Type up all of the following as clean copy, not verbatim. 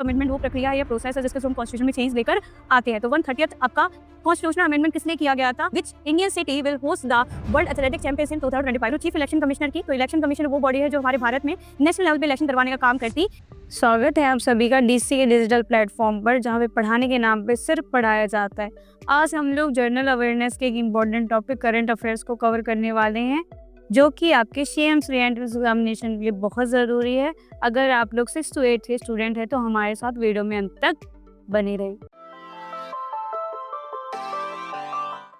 Amendment वो प्रक्रिया है या प्रोसेस है जिसके थ्रू हम कॉन्स्टिट्यूशन में चेंज लेकर आते हैं। तो 130th आपका कॉन्स्टिट्यूशनल अमेंडमेंट किसने किया गया था? Which Indian city will host the world athletic championship इन 2025? तो चीफ इलेक्शन कमिश्नर की। तो इलेक्शन कमीशन वो बॉडी है जो हमारे भारत में नेशनल लेवल पे इलेक्शन करवाने का काम करती। स्वागत है आप सभी का डीसी के डिजिटल प्लेटफॉर्म पर, जहाँ पे पढ़ाने के नाम पे सिर्फ पढ़ाया जाता है। आज हम लोग जनरल अवेयरनेस के एक इम्पॉर्टेंट टॉपिक करंट अफेयर्स को कवर करने वाले हैं, जो कि आपके CM's एंट्रेंस एग्जामिनेशन के लिए बहुत ज़रूरी है। अगर आप लोग 6 to 8 के स्टूडेंट हैं तो हमारे साथ वीडियो में अंत तक बने रहिए।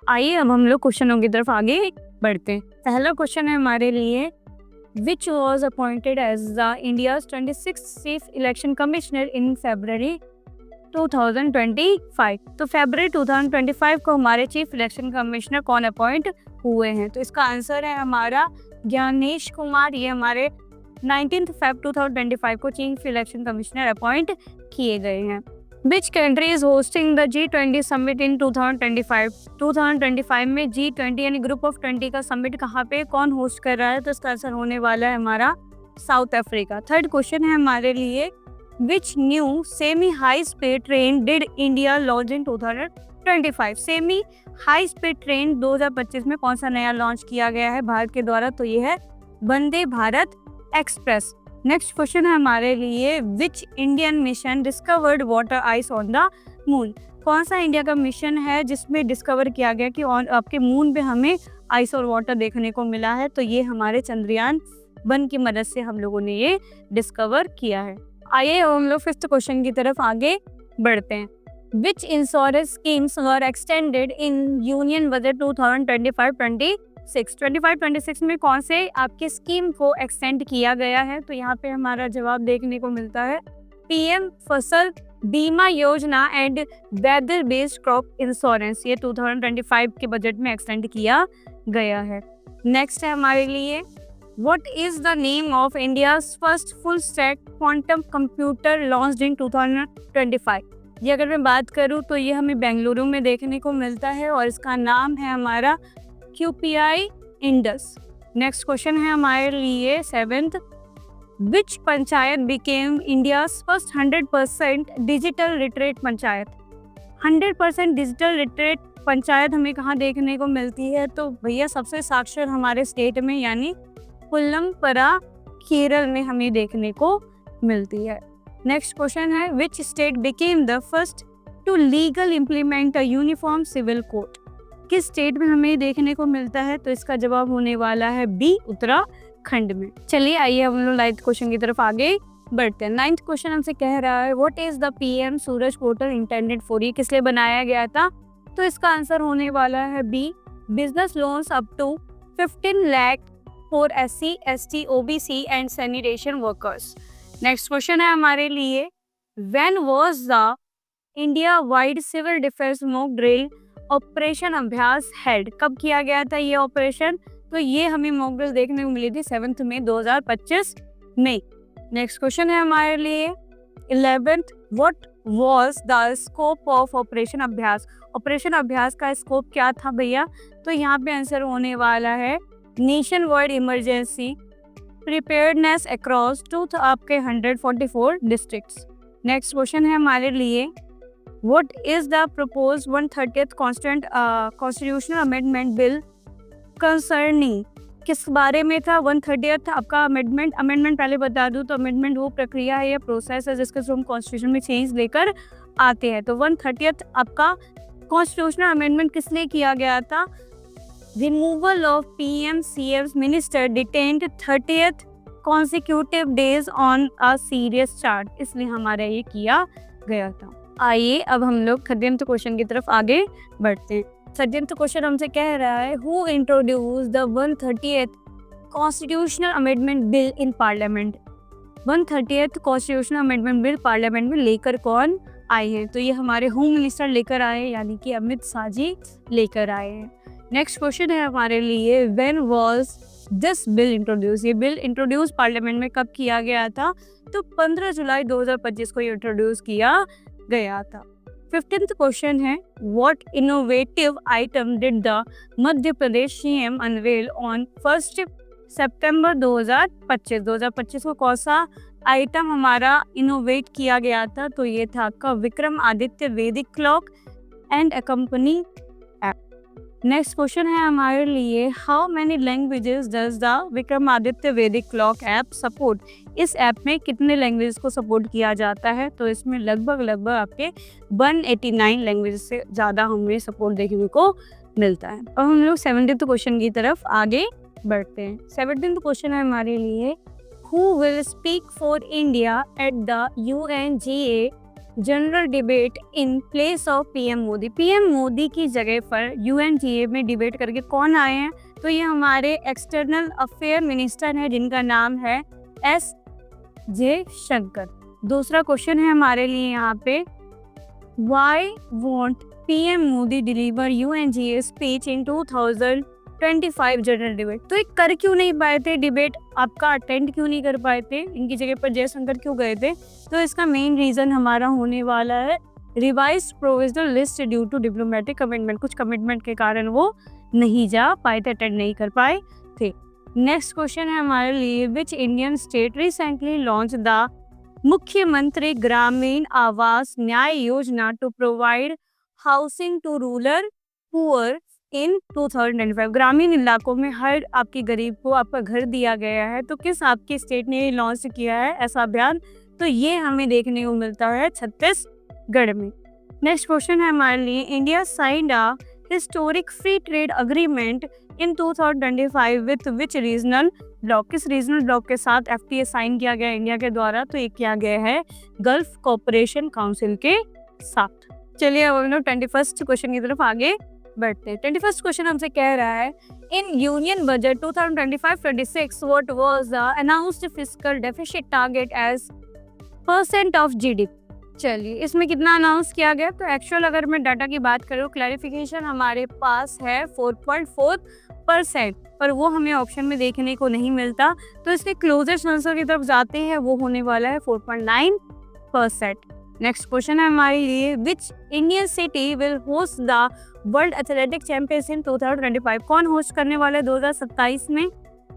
आइए अब हम लोग क्वेश्चनों की तरफ आगे बढ़ते हैं। पहला क्वेश्चन है हमारे लिए, which was appointed as the India's 26th chief election commissioner in February 2025? तो फरवरी 2025 को हमारे चीफ इलेक्शन कमिश्नर कौन अपॉइंट हुए हैं? तो इसका आंसर है हमारा ज्ञानेश कुमार। ये हमारे 19th Feb 2025 को चीफ इलेक्शन कमिश्नर अपॉइंट किए गए हैं। Which country is hosting the G20 summit in 2025? 2025 में G20 यानी ग्रुप ऑफ 20 का समिट कहाँ पे कौन होस्ट कर रहा है? तो इसका आंसर होने वाला है हमारा साउथ अफ्रीका। थर्ड क्वेश्चन है हमारे लिए, which new semi high speed train did India launch in 2025? Semi high speed train 2025 में कौन सा नया लॉन्च किया गया है भारत के द्वारा? तो ये है Vande Bharat express. Next question है हमारे लिए, which Indian mission discovered water ice on the moon? कौन सा इंडिया का मिशन है जिसमें डिस्कवर किया गया कि आपके मून पे हमें आइस और वाटर देखने को मिला है? तो ये हमारे चंद्रयान 1 की मदद से हम लोगों ने ये डिस्कवर किया है। आइए हम लोग 5th क्वेश्चन की तरफ आगे बढ़ते हैं। Which insurance schemes were extended in union budget 2025-26 में कौन से आपके स्कीम को एक्सटेंड किया गया है? तो यहाँ पे हमारा जवाब देखने को मिलता है PM Fasal Bima Yojana and weather based crop insurance. ये 2025 के बजट में एक्सटेंड किया गया है। नेक्स्ट है हमारे लिए, What is the name of India's first full stack quantum computer launched in 2025? ये अगर मैं बात करूँ तो ये हमें बेंगलुरु में देखने को मिलता है और इसका नाम है हमारा QPI इंडस। नेक्स्ट क्वेश्चन है हमारे लिए 7th, which panchayat became India's first 100% digital literate panchayat? 100% digital literate panchayat हमें कहाँ देखने को मिलती है? तो भैया सबसे साक्षर हमारे स्टेट में यानी पुल्लमपरा केरल में हमें देखने को मिलती है। नेक्स्ट क्वेश्चन है, which state became the first to legal implement a uniform civil code? किस स्टेट में हमें देखने को मिलता है? तो इसका जवाब होने वाला है B, उत्तराखंड में। चलिए आइए हम लोग 9th क्वेश्चन की तरफ आगे बढ़ते हैं। 9th क्वेश्चन हमसे कह रहा है, what is the PM Suraj portal intended for? ये किस लिए बनाया गया था? तो इसका आंसर होने वाला है B, business loans up to 15 lakh for SC, ST, OBC and sanitation workers. Next question है हमारे लिए, when was the India wide civil defence mock drill operation Abhyas held? कब किया गया था ये ऑपरेशन? तो ये हमें मॉक ड्रिल देखने को मिली थी 7 मई 2025 में। नेक्स्ट क्वेश्चन है हमारे लिए 11th, what was the scope of operation अभ्यास? ऑपरेशन अभ्यास का स्कोप क्या था भैया? तो यहाँ पे आंसर होने वाला है nation wide emergency preparedness across आपके 144 डिस्ट्रिक्ट्स। नेक्स्ट क्वेश्चन है हमारे लिए, what is the proposed 130th constitutional amendment bill concerning? किस बारे में था 130th आपका अमेंडमेंट? पहले बता दूं तो अमेंडमेंट वो प्रक्रिया है या प्रोसेस है जिसके थ्रू हम कॉन्स्टिट्यूशन में चेंज लेकर आते हैं। तो 130th आपका कॉन्स्टिट्यूशनल अमेंडमेंट किस लिए किया गया था? Removal of PM-CM's minister detained 30th consecutive days on a serious charge, इसलिए हमारा ये किया गया था। आइए अब हम लोग 13th क्वेश्चन की तरफ आगे बढ़ते हैं। 13th क्वेश्चन हमसे कह रहा है, who introduced the 130th constitutional amendment bill in parliament? 130th constitutional amendment bill parliament में लेकर कौन आए हैं? तो ये हमारे होम मिनिस्टर लेकर आए यानी कि अमित शाह जी लेकर आए हैं। नेक्स्ट क्वेश्चन है हमारे लिए, when was this bill introduce? ये बिल इंट्रोड्यूस पार्लियामेंट में कब किया गया था? तो 15 जुलाई 2025 को ये इंट्रोड्यूस किया गया था। 15th क्वेश्चन है, what innovative item did the Madhya Pradesh CM unveil on 1 September 2025? 2025 को कौन सा आइटम हमारा इनोवेट किया गया था, तो ये था आपका विक्रमादित्य वैदिक clock and a company app. Next question है हमारे लिए, how many languages does the Vikramaditya वैदिक क्लॉक ऐप सपोर्ट। इस ऐप में कितने लैंग्वेज को सपोर्ट किया जाता है, तो इसमें लगभग आपके 189 लैंग्वेज से ज़्यादा हमें सपोर्ट देखने को मिलता है। अब हम लोग 17th क्वेश्चन की तरफ आगे बढ़ते हैं। 17th क्वेश्चन है हमारे लिए, who will speak for India at the UNGA general debate in place of PM Modi. PM Modi की जगह पर UNGA में डिबेट करके कौन आए हैं, तो ये हमारे एक्सटर्नल अफेयर मिनिस्टर हैं जिनका नाम है S जयशंकर। दूसरा क्वेश्चन है हमारे लिए यहाँ पे, why won't PM Modi deliver UNGA speech in 2025 general debate. तो ये कर क्यों नहीं पाए थे डिबेट, आपका अटेंड क्यों नहीं कर पाए थे, इनकी जगह पर जयशंकर क्यों गए थे। तो इसका मेन रीजन हमारा होने वाला है revised provisional list due to diplomatic commitment. कुछ कमिटमेंट के कारण वो नहीं जा पाए थे, अटेंड नहीं कर पाए थे। नेक्स्ट क्वेश्चन है हमारे लिए, which Indian state recently launch the Mukhyamantri Gramin Awas Nyay Yojana to provide housing to rural poor in 2025। ग्रामीण इलाकों में हर आपके गरीब को आपका घर दिया गया है, तो किस आपकी स्टेट ने लॉन्च किया है ऐसा अभियान, तो ये हमें देखने को मिलता है छत्तीसगढ़ में। नेक्स्ट क्वेश्चन है हमारे लिए, India signed a historic free trade agreement in 2025 with which regional block. किस रीजनल ब्लॉक के साथ FTA साइन किया गया इंडिया के द्वारा, तो ये किया गया है गल्फ कोऑपरेशन काउंसिल के साथ। चलिए अब हम लोग 21st क्वेश्चन की तरफ आगे बढ़ते हैं। 21st क्वेश्चन हमसे कह रहा है, in union budget 2025-26 what was the announced fiscal deficit target as % of GDP। चलिए इसमें कितना अनाउंस किया गया, तो एक्चुअल अगर मैं डाटा की बात करूँ, क्लैरिफिकेशन हमारे पास है 4.4%, पर वो हमें ऑप्शन में देखने को नहीं मिलता, तो इसके क्लोजेस्ट आंसर की तरफ जाते हैं, वो होने वाला है 4.9%। नेक्स्ट क्वेश्चन है हमारे लिए, which Indian city will host the world athletic championship इन 2025। कौन होस्ट करने वाला है 2027 में,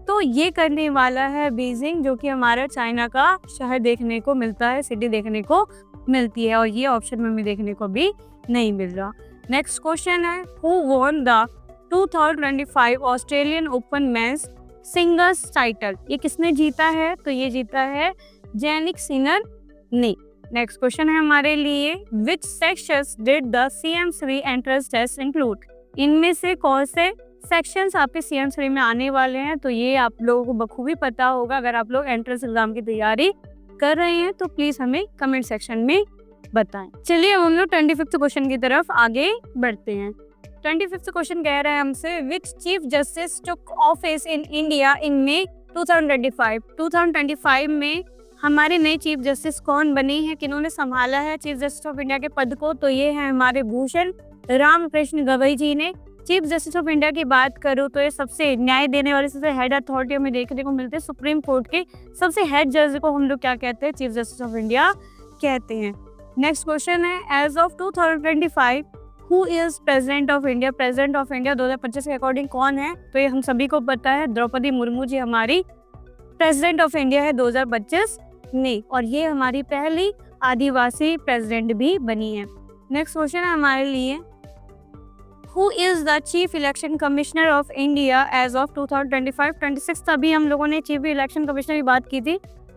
तो ये करने वाला है बीजिंग, जो कि हमारा चाइना का शहर देखने को मिलता है, सिटी देखने को मिलती है, और ये ऑप्शन में हमें देखने को भी नहीं मिल रहा। नेक्स्ट क्वेश्चन है, who won the 2025 Australian Open men's singles title. ये किसने जीता है, तो ये जीता है जैनिक सिनर ने। नेक्स्ट क्वेश्चन है हमारे लिए, which sections did the CM3 entrance test include. इनमें से कौन से सेक्शंस आपके CM3 में आने वाले हैं, तो ये आप लोगों को बखूबी पता होगा। अगर आप लोग एंट्रेंस एग्जाम की तैयारी कर रहे हैं तो प्लीज हमें कमेंट सेक्शन में बताएं। चलिए हम लोग 25th क्वेश्चन की तरफ आगे बढ़ते हैं। 25th क्वेश्चन कह रहा है हमसे, which chief justice took office in India in May 2025। 2025 में हमारे नए चीफ जस्टिस कौन बने हैं, किन्होंने संभाला है चीफ जस्टिस ऑफ इंडिया के पद को, तो ये है हमारे भूषण रामकृष्ण गवई जी ने। चीफ जस्टिस ऑफ इंडिया की बात करूँ तो ये सबसे न्याय देने वाले सबसे हेड अथॉरिटी हमें देखने को मिलते हैं। सुप्रीम कोर्ट के सबसे हेड जज को हम लोग क्या कहते हैं, चीफ जस्टिस ऑफ इंडिया कहते हैं। नेक्स्ट क्वेश्चन है, as of 2025 who is president of India. President of India 2025 के अकॉर्डिंग कौन है, तो ये हम सभी को पता है, द्रौपदी मुर्मू जी हमारी प्रेसिडेंट ऑफ इंडिया है 2025 में, और ये हमारी पहली आदिवासी प्रेसिडेंट भी बनी है। नेक्स्ट क्वेश्चन है हमारे लिए, Who is the Chief Election Commissioner of India as of 2025-26। तभी हम लोगों ने चीफ इलेक्शन कमिश्नर की बात की थी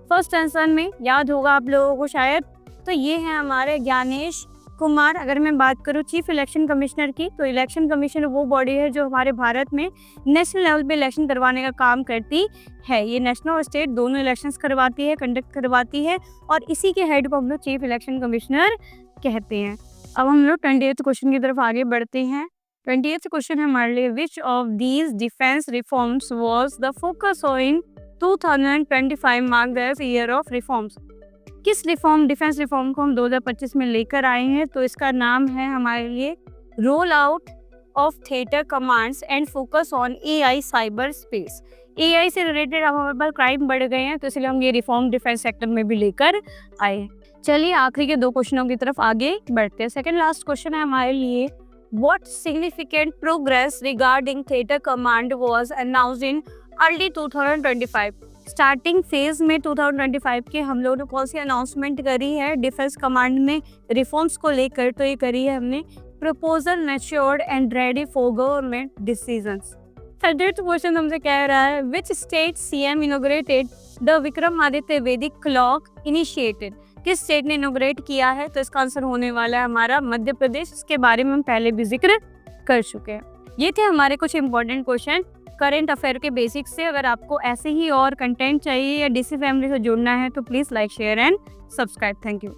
फर्स्ट आंसर में, याद होगा आप लोगों को शायद, तो ये है हमारे ज्ञानेश कुमार। अगर मैं बात करूँ चीफ इलेक्शन कमिश्नर की, तो इलेक्शन कमीशन वो बॉडी है जो हमारे भारत में नेशनल लेवल पे इलेक्शन करवाने का काम करती है। ये नेशनल और स्टेट दोनों इलेक्शंस करवाती है, कंडक्ट करवाती है, और इसी के हेड को हम लोग चीफ इलेक्शन कमिश्नर कहते हैं। अब हम लोग 28th क्वेश्चन की तरफ आगे बढ़ते हैं। 28th क्वेश्चन है हमारे लिए, which of these defence reforms was the focus in 2025 marked as year of reforms. किस डिफेंस रिफॉर्म को हम 2025 में लेकर आए हैं, तो इसका नाम है हमारे लिए roll out of theatre commands and focus on AI cyber space. AI से रिलेटेड अब हमारे पास क्राइम बढ़ गए हैं, तो इसलिए हम ये रिफॉर्म डिफेंस सेक्टर में भी लेकर आए हैं। चलिए आखिरी के 2 क्वेश्चनों की तरफ आगे बढ़ते हैं। सेकंड लास्ट क्वेश्चन है हमारे लिए, What significant progress regarding theater command was announced in early 2025? Starting phase में 2025 के हम लोगों ने कौन सी अनाउंसमेंट करी है डिफेंस कमांड में रिफॉर्म्स को लेकर, तो ये करी है हमने proposal matured and ready for government decisions. Third question हमसे कह रहा है which state CM inaugurated the Vikramaditya वैदिक क्लॉक इनिशिएटेड। किस स्टेट ने इनोग्रेट किया है, तो इसका आंसर होने वाला है हमारा मध्य प्रदेश। इसके बारे में हम पहले भी जिक्र कर चुके हैं। ये थे हमारे कुछ इंपॉर्टेंट क्वेश्चन करंट अफेयर के बेसिक्स से। अगर आपको ऐसे ही और कंटेंट चाहिए या डीसी फैमिली से जुड़ना है तो please like share and subscribe. Thank you.